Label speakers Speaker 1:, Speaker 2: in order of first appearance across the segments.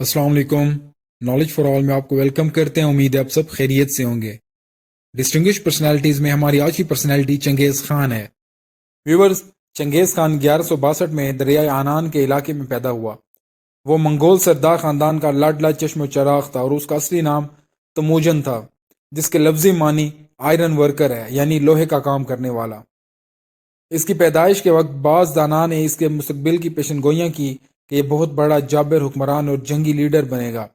Speaker 1: السلام علیکم۔ Knowledge for all میں آپ کو ویلکم کرتے ہیں۔ امید ہے آپ سب خیریت سے ہوں گے۔ ڈسٹنگوش پرسنالٹیز میں ہماری آج کی پرسنالٹی چنگیز خان ہے۔ ویورز، چنگیز خان 1162 میں دریائے آنان کے علاقے میں پیدا ہوا۔ وہ منگول سردار خاندان کا لاڈلا چشم و چراغ تھا اور اس کا اصلی نام تموجن تھا، جس کے لفظی معنی آئرن ورکر ہے، یعنی لوہے کا کام کرنے والا۔ اس کی پیدائش کے وقت بعض داناں نے اس کے مستقبل کی پیشن گوئیاں کی کہ یہ بہت بڑا جابر حکمران اور جنگی لیڈر بنے گا۔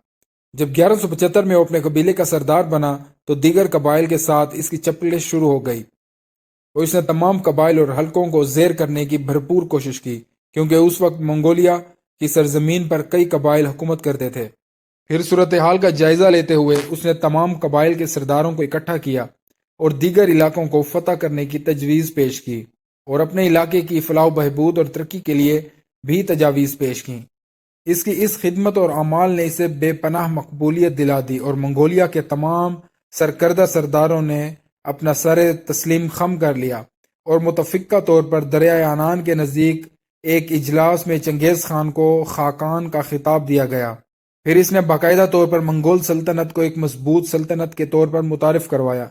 Speaker 1: جب 1175 میں وہ اپنے قبیلے کا سردار بنا تو دیگر قبائل کے ساتھ اس کی چپلش شروع ہو گئی اور اس نے تمام قبائل اور حلقوں کو زیر کرنے کی بھرپور کوشش کی، کیونکہ اس وقت منگولیا کی سرزمین پر کئی قبائل حکومت کرتے تھے۔ پھر صورتحال کا جائزہ لیتے ہوئے اس نے تمام قبائل کے سرداروں کو اکٹھا کیا اور دیگر علاقوں کو فتح کرنے کی تجویز پیش کی، اور اپنے علاقے کی فلاح و بہبود اور ترقی کے لیے بھی تجاویز پیش کی۔ اس کی اس خدمت اور اعمال نے اسے بے پناہ مقبولیت دلا دی اور منگولیا کے تمام سرکردہ سرداروں نے اپنا سر تسلیم خم کر لیا، اور متفقہ طور پر دریائے آنان کے نزدیک ایک اجلاس میں چنگیز خان کو خاقان کا خطاب دیا گیا۔ پھر اس نے باقاعدہ طور پر منگول سلطنت کو ایک مضبوط سلطنت کے طور پر متعارف کروایا۔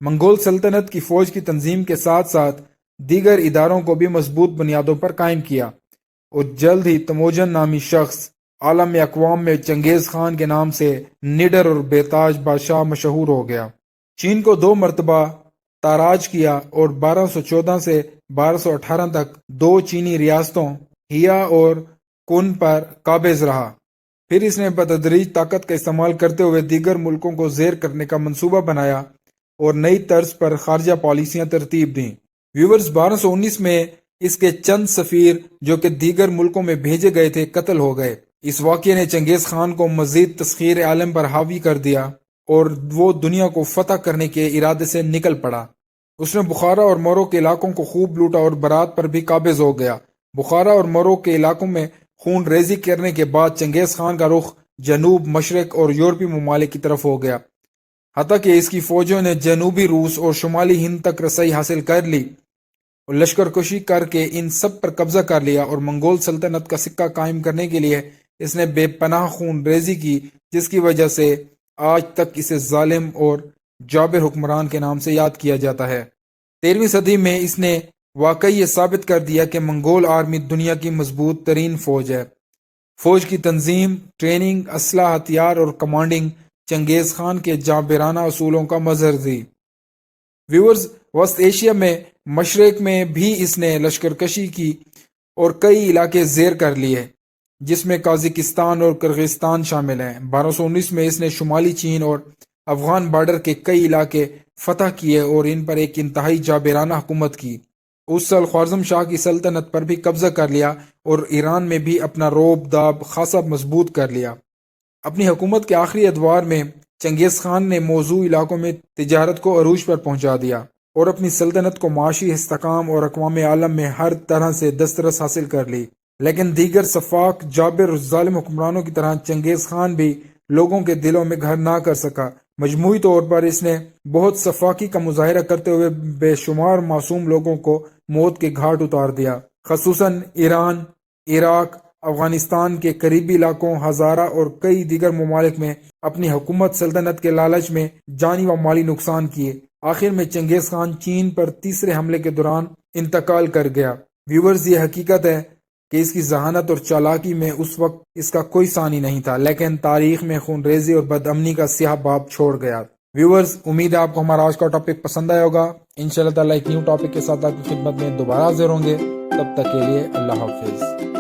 Speaker 1: منگول سلطنت کی فوج کی تنظیم کے ساتھ ساتھ دیگر اداروں کو بھی مضبوط بنیادوں پر قائم کیا، اور جلد ہی تموجن نامی شخص عالم اقوام میں چنگیز خان کے نام سے نڈر اور بے تاج بادشاہ مشہور ہو گیا۔ چین کو 2 مرتبہ تاراج کیا اور 1214 سے 1218 تک 2 چینی ریاستوں ہیا اور کن پر قابض رہا۔ پھر اس نے بتدریج طاقت کا استعمال کرتے ہوئے دیگر ملکوں کو زیر کرنے کا منصوبہ بنایا اور نئی طرز پر خارجہ پالیسیاں ترتیب دیں۔ ویورز، 1219 میں اس کے چند سفیر جو کہ دیگر ملکوں میں بھیجے گئے تھے قتل ہو گئے۔ اس واقعے نے چنگیز خان کو مزید تسخیر عالم پر حاوی کر دیا اور وہ دنیا کو فتح کرنے کے ارادے سے نکل پڑا۔ اس نے بخارا اور مرو کے علاقوں کو خوب لوٹا اور برات پر بھی قابض ہو گیا۔ بخارا اور مرو کے علاقوں میں خون ریزی کرنے کے بعد چنگیز خان کا رخ جنوب، مشرق اور یورپی ممالک کی طرف ہو گیا، حتیٰ کہ اس کی فوجوں نے جنوبی روس اور شمالی ہند تک رسائی حاصل کر لی اور لشکر کشی کر کے ان سب پر قبضہ کر لیا، اور منگول سلطنت کا سکہ قائم کرنے کے لیے اس نے بے پناہ خون ریزی کی، جس کی وجہ سے آج تک اسے ظالم اور جابر حکمران کے نام سے یاد کیا جاتا ہے۔ 13ویں صدی میں اس نے واقعی یہ ثابت کر دیا کہ منگول آرمی دنیا کی مضبوط ترین فوج ہے۔ فوج کی تنظیم، ٹریننگ، اسلحہ، ہتھیار اور کمانڈنگ چنگیز خان کے جابرانہ اصولوں کا مظہر تھی۔ ویورز، وسط ایشیا میں مشرق میں بھی اس نے لشکر کشی کی اور کئی علاقے زیر کر لیے، جس میں قازقستان اور کرغزستان شامل ہیں۔ 1219 میں اس نے شمالی چین اور افغان بارڈر کے کئی علاقے فتح کیے اور ان پر ایک انتہائی جابرانہ حکومت کی۔ اس سال خوارزم شاہ کی سلطنت پر بھی قبضہ کر لیا اور ایران میں بھی اپنا روب داب خاصا مضبوط کر لیا۔ اپنی حکومت کے آخری ادوار میں چنگیز خان نے موضوع علاقوں میں تجارت کو عروج پر پہنچا دیا اور اپنی سلطنت کو معاشی استحکام اور اقوام عالم میں ہر طرح سے دسترس حاصل کر لی۔ لیکن دیگر سفاک، جابر اور ظالم حکمرانوں کی طرح چنگیز خان بھی لوگوں کے دلوں میں گھر نہ کر سکا۔ مجموعی طور پر اس نے بہت سفاکی کا مظاہرہ کرتے ہوئے بے شمار معصوم لوگوں کو موت کے گھاٹ اتار دیا، خصوصاً ایران، عراق، افغانستان کے قریبی علاقوں، ہزارہ اور کئی دیگر ممالک میں اپنی حکومت سلطنت کے لالچ میں جانی و مالی نقصان کیے۔ آخر میں چنگیز خان چین پر تیسرے حملے کے دوران انتقال کر گیا۔ ویورز، یہ حقیقت ہے کہ اس کی ذہانت اور چالاکی میں اس وقت اس کا کوئی ثانی نہیں تھا، لیکن تاریخ میں خون ریزی اور بد امنی کا سیاہ باب چھوڑ گیا۔ ویورز، امید ہے آپ کو ہمارا آج کا ٹاپک پسند آیا ہوگا۔ انشاءاللہ تعالیٰ ایک نیو ٹاپک کے ساتھ آپ کی خدمت میں دوبارہ حاضر ہوں گے۔ تب تک کے لیے اللہ حافظ۔